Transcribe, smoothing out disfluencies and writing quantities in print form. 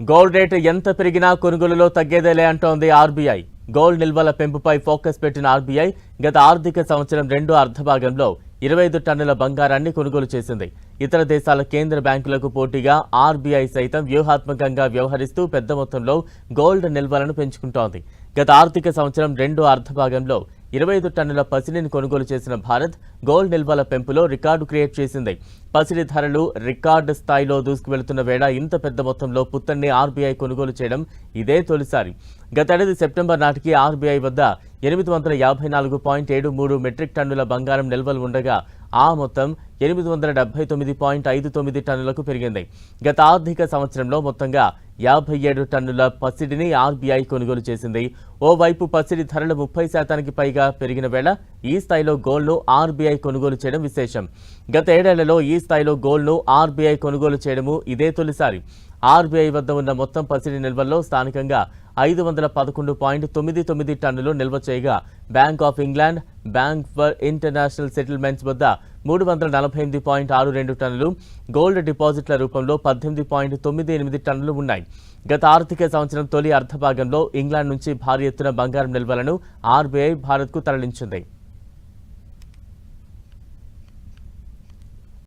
Gold rate ఎంత పెరిగినా కొనుగోలులో తగ్గేదేలే అంటోంది ఆర్బీఐ. గోల్డ్ నిల్వల పెంపుపై ఫోకస్ పెట్టిన ఆర్బీఐ గత ఆర్థిక సంవత్సరం రెండో అర్ధభాగంలో 25 టన్నుల బంగారాన్ని కొనుగోలు చేసింది. ఇతర దేశాల కేంద్ర బ్యాంకులకు పోటీగా ఆర్బీఐ సైతం వ్యూహాత్మకంగా వ్యవహరిస్తూ పెద్ద మొత్తంలో గోల్డ్ నిల్వలను పెంచుకుంటోంది. గత ఆర్థిక సంవత్సరం రెండో అర్ధభాగంలో 25 టన్నుల పసిడిని కొనుగోలు చేసిన భారత్ గోల్డ్ నిల్వల పెంపులో రికార్డు క్రియేట్ చేసింది. పసిడి ధరలు రికార్డు స్థాయిలో దూసుకువెళ్తున్న వేళ ఇంత పెద్ద మొత్తంలో పుత్తడిని ఆర్బీఐ కొనుగోలు చేయడం ఇదే తొలిసారి. గతేడాది సెప్టెంబర్ నాటికి ఆర్బీఐ వద్ద 854.73 మెట్రిక్ టన్నుల బంగారం నిల్వలు ఉండగా ఆ మొత్తం 879.59 టన్నులకు పెరిగింది. గత ఆర్థిక సంవత్సరంలో మొత్తంగా 57 టన్నుల పసిడిని ఆర్బీఐ కొనుగోలు చేసింది. ఓవైపు పసిడి ధరలు 30% పైగా పెరిగిన వేళ ఈ స్థాయిలో గోల్డ్ను ఆర్బీఐ కొనుగోలు చేయడం విశేషం. గత ఏడేళ్లలో ఈ స్థాయిలో గోల్డ్ను ఆర్బీఐ కొనుగోలు చేయడము ఇదే తొలిసారి. ఆర్బీఐ వద్ద ఉన్న మొత్తం పసిడి నిల్వల్లో స్థానికంగా 511.99 టన్నులు నిల్వ చేయగా bank of England, bank for international settlements వద్ద 348.62 టన్నులు, గోల్డ్ డిపాజిట్ల రూపంలో 18.98 టన్నులు ఉన్నాయి. గత ఆర్థిక సంవత్సరం తొలి అర్ధభాగంలో ఇంగ్లాండ్ నుంచి భారీ ఎత్తున బంగారం నిల్వలను ఆర్బీఐ భారత్కు తరలించింది.